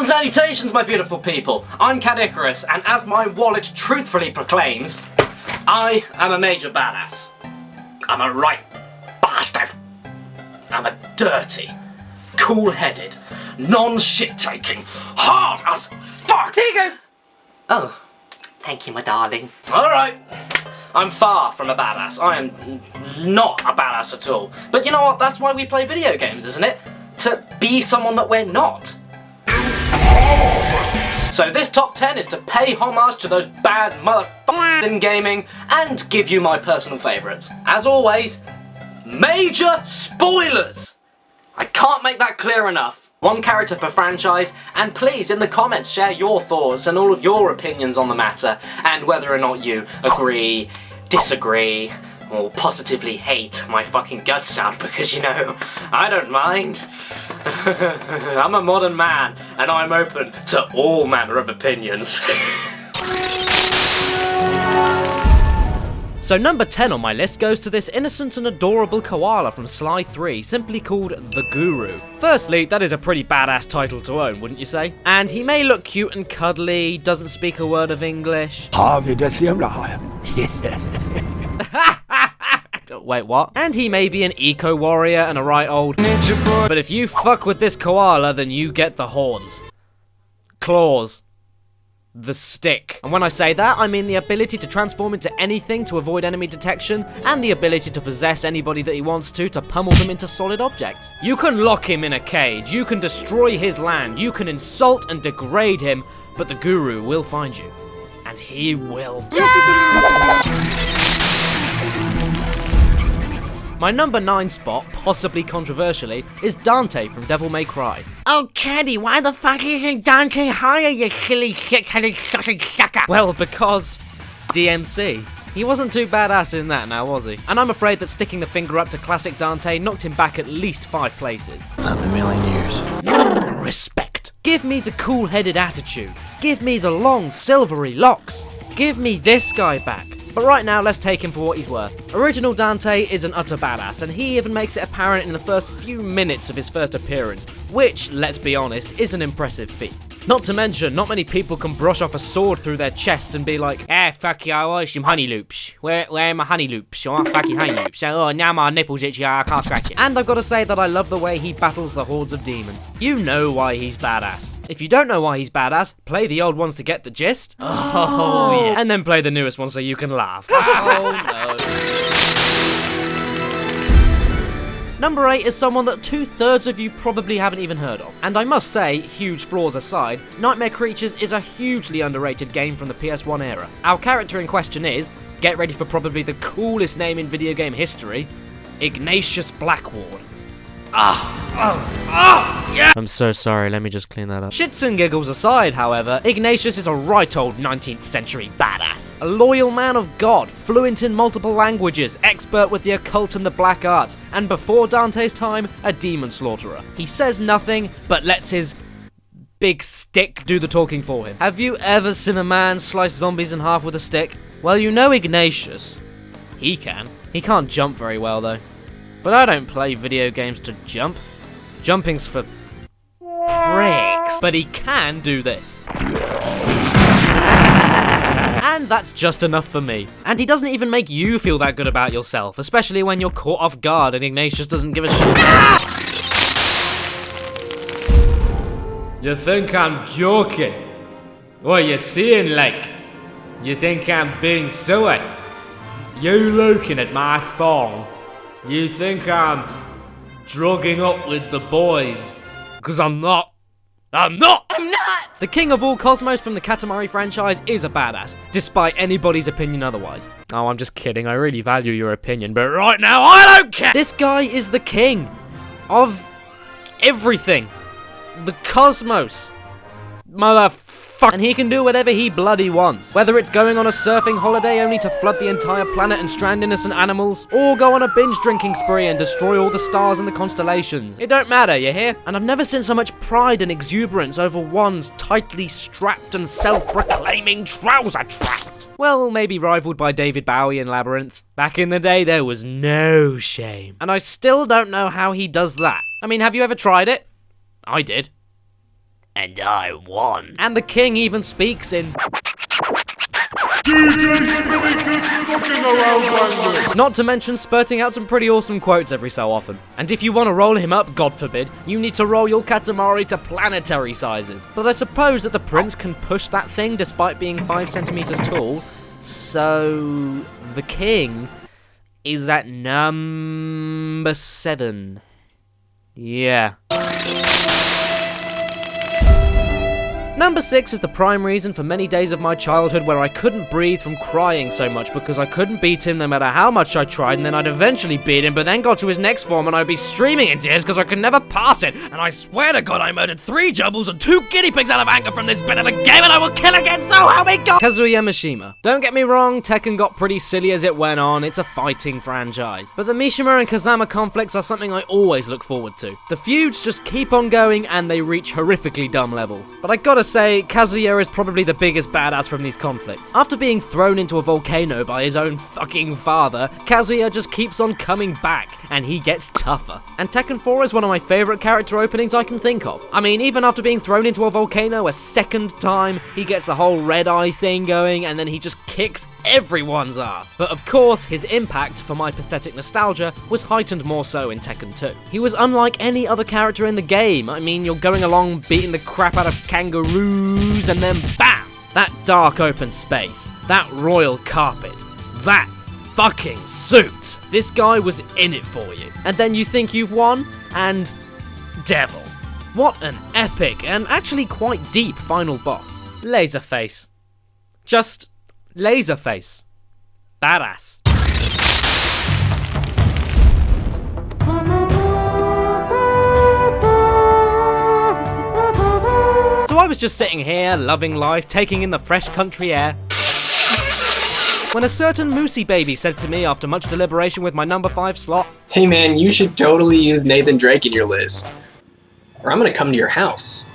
Salutations, my beautiful people. I'm Caddicarus, and as my wallet truthfully proclaims, I am a major badass. I'm a right bastard. I'm a dirty, cool-headed, non-shit-taking, hard as fuck. Here you go. Oh, thank you, my darling. Alright. I'm far from a badass. I am not a badass at all. But you know what? That's why we play video games, isn't it? To be someone that we're not. So this top 10 is to pay homage to those bad motherfuckers in gaming and give you my personal favourites. As always, major spoilers! I can't make that clear enough. One character per franchise, and please in the comments share your thoughts and all of your opinions on the matter and whether or not you agree, disagree, or positively hate my fucking guts out, because you know, I don't mind. I'm a modern man and I'm open to all manner of opinions. So number 10 on my list goes to this innocent and adorable koala from Sly 3, simply called The Guru. Firstly, that is a pretty badass title to own, wouldn't you say? And he may look cute and cuddly, doesn't speak a word of English. Wait, what? And he may be an eco-warrior and a right old ninja boy. But if you fuck with this koala, then you get the horns. Claws. The stick. And when I say that, I mean the ability to transform into anything to avoid enemy detection, and the ability to possess anybody that he wants to pummel them into solid objects. You can lock him in a cage, you can destroy his land, you can insult and degrade him, but the Guru will find you. And he will. My number 9 spot, possibly controversially, is Dante from Devil May Cry. Oh, Caddy, why the fuck isn't Dante higher, you silly shit-headed sausage sucker? Well, because DMC. He wasn't too badass in that now, was he? And I'm afraid that sticking the finger up to classic Dante knocked him back at least 5 places. Not in a million years. Respect. Give me the cool-headed attitude. Give me the long, silvery locks. Give me this guy back. But right now, let's take him for what he's worth. Original Dante is an utter badass, and he even makes it apparent in the first few minutes of his first appearance, which, let's be honest, is an impressive feat. Not to mention, not many people can brush off a sword through their chest and be like, fuck you, I want some honey loops. Where are my honey loops? I want fucking honey loops. Oh, now my nipple's itchy, I can't scratch it. And I've got to say that I love the way he battles the hordes of demons. You know why he's badass. If you don't know why he's badass, play the old ones to get the gist. Oh yeah. And then play the newest ones so you can laugh. Oh no. Number 8 is someone that 2/3 of you probably haven't even heard of. And I must say, huge flaws aside, Nightmare Creatures is a hugely underrated game from the PS1 era. Our character in question is, get ready for probably the coolest name in video game history, Ignatius Blackwood. Yeah. I'm so sorry, let me just clean that up. Shits and giggles aside, however, Ignatius is a right old 19th century badass. A loyal man of God, fluent in multiple languages, expert with the occult and the black arts, and before Dante's time, a demon slaughterer. He says nothing, but lets his big stick do the talking for him. Have you ever seen a man slice zombies in half with a stick? Well, you know Ignatius. He can. He can't jump very well, though. But I don't play video games to jump. Jumping's for pricks. But he can do this. And that's just enough for me. And he doesn't even make you feel that good about yourself, especially when you're caught off guard and Ignatius doesn't give a shit. You think I'm joking? What you saying, like? You think I'm being silly? You looking at my thong? You think I'm drugging up with the boys? Cause I'm not. I'm not! The king of all cosmos from the Katamari franchise is a badass, despite anybody's opinion otherwise. Oh, I'm just kidding, I really value your opinion, but right now I don't care! This guy is the king of everything. The cosmos. Motherfucker. And he can do whatever he bloody wants. Whether it's going on a surfing holiday only to flood the entire planet and strand innocent animals, or go on a binge drinking spree and destroy all the stars in the constellations. It don't matter, you hear? And I've never seen so much pride and exuberance over one's tightly strapped and self-proclaiming trouser trapped. Well, maybe rivaled by David Bowie in Labyrinth. Back in the day, there was no shame. And I still don't know how he does that. I mean, have you ever tried it? I did. And I won. And the king even speaks in... Not to mention spurting out some pretty awesome quotes every so often. And if you want to roll him up, God forbid, you need to roll your Katamari to planetary sizes. But I suppose that the prince can push that thing despite being 5 centimeters tall. So the king is at number 7. Yeah. Number 6 is the prime reason for many days of my childhood where I couldn't breathe from crying so much because I couldn't beat him no matter how much I tried, and then I'd eventually beat him, but then got to his next form and I'd be streaming in tears because I could never pass it, and I swear to God I murdered 3 Jubbles and 2 guinea pigs out of anger from this bit of a game, and I will kill again, so help me God! Kazuya Mishima. Don't get me wrong, Tekken got pretty silly as it went on, it's a fighting franchise, but the Mishima and Kazama conflicts are something I always look forward to. The feuds just keep on going and they reach horrifically dumb levels. But I gotta say, Kazuya is probably the biggest badass from these conflicts. After being thrown into a volcano by his own fucking father, Kazuya just keeps on coming back, and he gets tougher. And Tekken 4 is one of my favourite character openings I can think of. I mean, even after being thrown into a volcano a second time, he gets the whole red eye thing going, and then he just kicks everyone's ass. But of course, his impact, for my pathetic nostalgia, was heightened more so in Tekken 2. He was unlike any other character in the game. I mean, you're going along beating the crap out of kangaroos, and then BAM! That dark open space, that royal carpet, that fucking suit. This guy was in it for you. And then you think you've won, and devil. What an epic and actually quite deep final boss. Laserface. Just Laserface. Badass. So I was just sitting here, loving life, taking in the fresh country air, when a certain Moosey baby said to me after much deliberation with my number 5 slot, "Hey man, you should totally use Nathan Drake in your list, or I'm gonna come to your house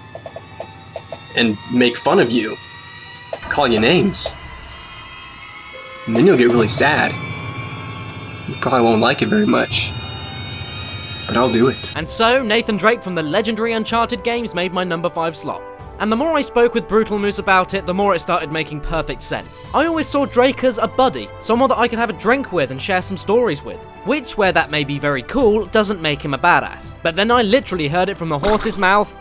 and make fun of you, call you names, and then you'll get really sad. You probably won't like it very much, but I'll do it." And so Nathan Drake from the legendary Uncharted games made my number 5 slot. And the more I spoke with Brutal Moose about it, the more it started making perfect sense. I always saw Drake as a buddy, someone that I could have a drink with and share some stories with. Which, where that may be very cool, doesn't make him a badass. But then I literally heard it from the horse's mouth,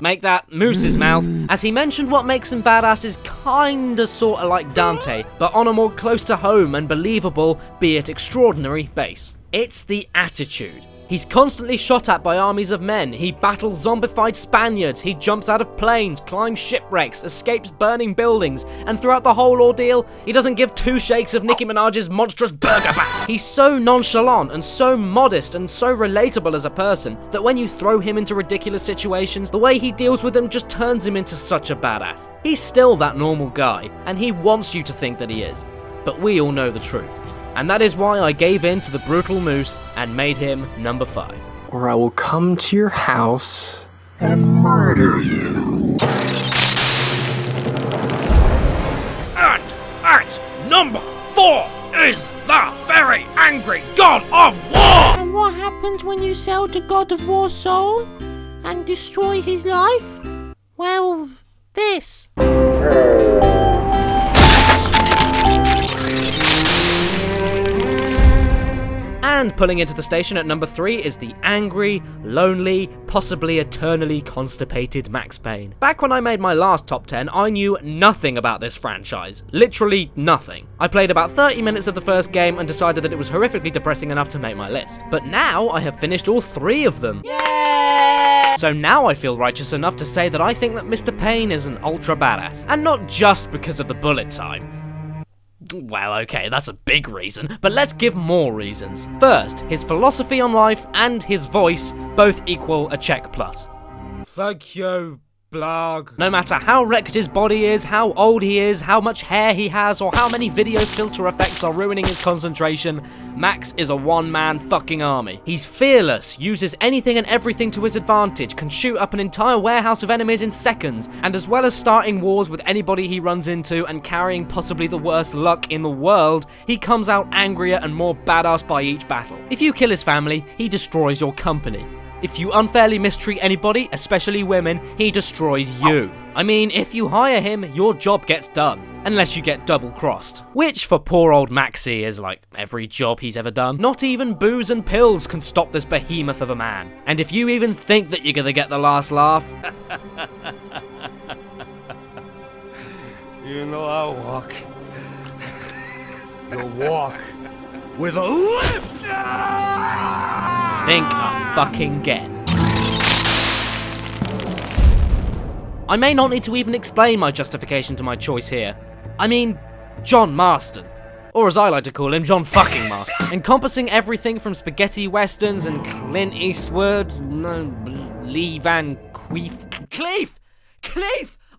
make that Moose's mouth, as he mentioned what makes him badass is kinda sorta like Dante, but on a more close to home and believable, be it extraordinary, base. It's the attitude. He's constantly shot at by armies of men, he battles zombified Spaniards, he jumps out of planes, climbs shipwrecks, escapes burning buildings, and throughout the whole ordeal, he doesn't give 2 shakes of Nicki Minaj's monstrous burger back. He's so nonchalant and so modest and so relatable as a person that when you throw him into ridiculous situations, the way he deals with them just turns him into such a badass. He's still that normal guy, and he wants you to think that he is. But we all know the truth. And that is why I gave in to the Brutal Moose and made him number 5. Or I will come to your house and murder you. And at number 4 is the very angry god of war! And what happens when you sell the God of War's soul and destroy his life? Well, this. And pulling into the station at number 3 is the angry, lonely, possibly eternally constipated Max Payne. Back when I made my last top 10, I knew nothing about this franchise. Literally nothing. I played about 30 minutes of the first game and decided that it was horrifically depressing enough to make my list. But now I have finished all 3 of them. Yay! So now I feel righteous enough to say that I think that Mr. Payne is an ultra badass. And not just because of the bullet time. Well, okay, that's a big reason, but let's give more reasons. First, his philosophy on life and his voice both equal a check plus. Thank you, blog. No matter how wrecked his body is, how old he is, how much hair he has, or how many video filter effects are ruining his concentration, Max is a one-man fucking army. He's fearless, uses anything and everything to his advantage, can shoot up an entire warehouse of enemies in seconds, and as well as starting wars with anybody he runs into and carrying possibly the worst luck in the world, he comes out angrier and more badass by each battle. If you kill his family, he destroys your company. If you unfairly mistreat anybody, especially women, he destroys you. I mean, if you hire him, your job gets done. Unless you get double-crossed. Which, for poor old Maxie, is like every job he's ever done. Not even booze and pills can stop this behemoth of a man. And if you even think that you're gonna get the last laugh... You know I walk. You walk with a lift. think fucking again. I may not need to even explain my justification to my choice here. I mean, John Marston. Or as I like to call him, John fucking Marston. Encompassing everything from spaghetti westerns and Clint Eastwood, Lee Van Cleef!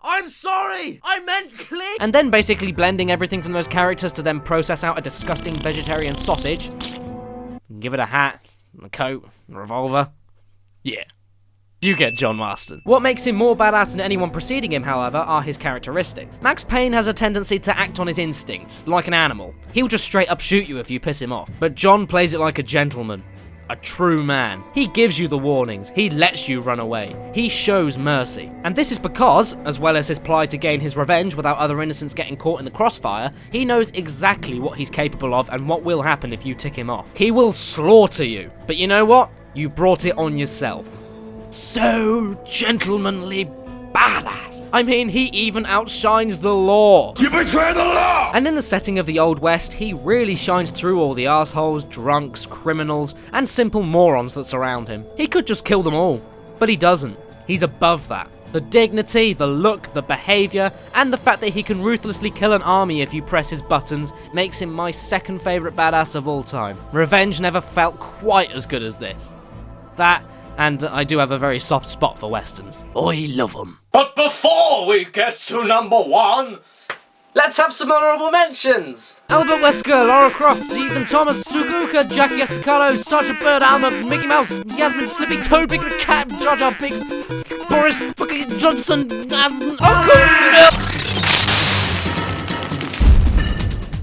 I'm sorry! I meant Cleef! And then basically blending everything from those characters to then process out a disgusting vegetarian sausage. Give it a hat, a coat, a revolver. Yeah. You get John Marston. What makes him more badass than anyone preceding him, however, are his characteristics. Max Payne has a tendency to act on his instincts, like an animal. He'll just straight up shoot you if you piss him off. But John plays it like a gentleman. A true man. He gives you the warnings. He lets you run away. He shows mercy. And this is because, as well as his ply to gain his revenge without other innocents getting caught in the crossfire, he knows exactly what he's capable of and what will happen if you tick him off. He will slaughter you. But you know what? You brought it on yourself. So gentlemanly badass. I mean, he even outshines the law. You betray the law! And in the setting of the Old West, he really shines through all the assholes, drunks, criminals, and simple morons that surround him. He could just kill them all, but he doesn't. He's above that. The dignity, the look, the behavior, and the fact that he can ruthlessly kill an army if you press his buttons makes him my second favorite badass of all time. Revenge never felt quite as good as this. That, and I do have a very soft spot for westerns. I love them. But before we get to number one, let's have some honourable mentions. Albert Wesker, Lara Croft, Ethan Thomas, Suzuka, Jackie Estacado, Sergeant Bird, Alma, Mickey Mouse, Yasmin, Slippy, Toad, Big the Cat, Jar Jar Binks, Boris fucking Johnson, Uncle Phil.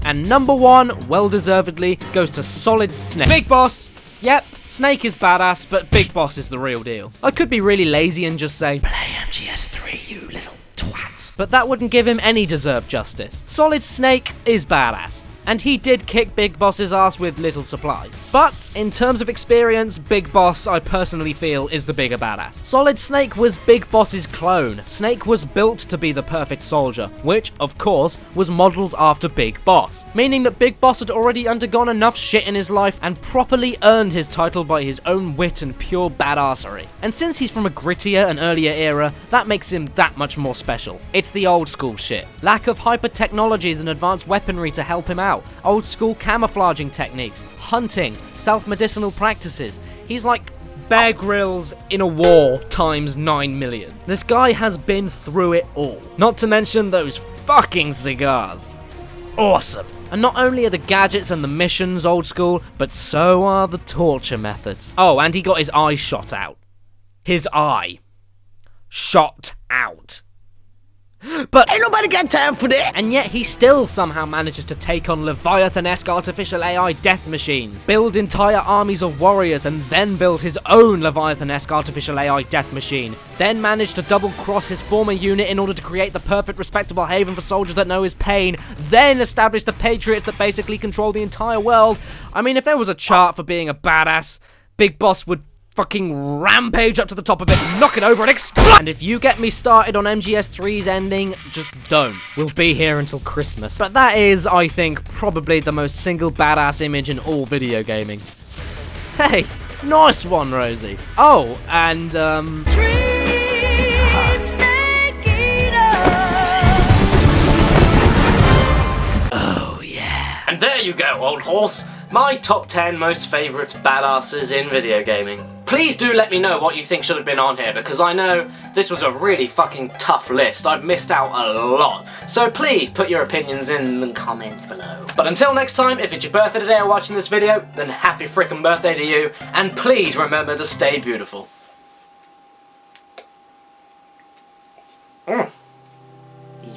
And number one, well-deservedly, goes to Solid Snake. Big Boss. Yep, Snake is badass, but Big Boss is the real deal. I could be really lazy and just say, play MGS3, you little twats. But that wouldn't give him any deserved justice. Solid Snake is badass, and he did kick Big Boss's ass with little supplies. But in terms of experience, Big Boss, I personally feel, is the bigger badass. Solid Snake was Big Boss's clone. Snake was built to be the perfect soldier, which, of course, was modelled after Big Boss, meaning that Big Boss had already undergone enough shit in his life and properly earned his title by his own wit and pure badassery. And since he's from a grittier and earlier era, that makes him that much more special. It's the old school shit. Lack of hyper technologies and advanced weaponry to help him out. Old school camouflaging techniques, hunting, self-medicinal practices. He's like Bear Grylls in a war times 9 million. This guy has been through it all. Not to mention those fucking cigars. Awesome. And not only are the gadgets and the missions old school, but so are the torture methods. Oh, and he got his eye shot out. His eye. Shot out. But ain't nobody got time for that! And yet he still somehow manages to take on Leviathan-esque artificial AI death machines, build entire armies of warriors, and then build his own Leviathan-esque artificial AI death machine, then manage to double-cross his former unit in order to create the perfect respectable haven for soldiers that know his pain, then establish the Patriots that basically control the entire world. I mean, if there was a chart for being a badass, Big Boss would fucking rampage up to the top of it, knock it over and explode! And if you get me started on MGS3's ending, just don't. We'll be here until Christmas. But that is, I think, probably the most single badass image in all video gaming. Hey, nice one, Rosie. Oh, and, oh, yeah. And there you go, old horse. My top 10 most favourite badasses in video gaming. Please do let me know what you think should have been on here, because I know this was a really fucking tough list. I've missed out a lot. So please put your opinions in the comments below. But until next time, if it's your birthday today or watching this video, then happy frickin' birthday to you, and please remember to stay beautiful.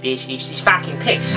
He's fucking pissed.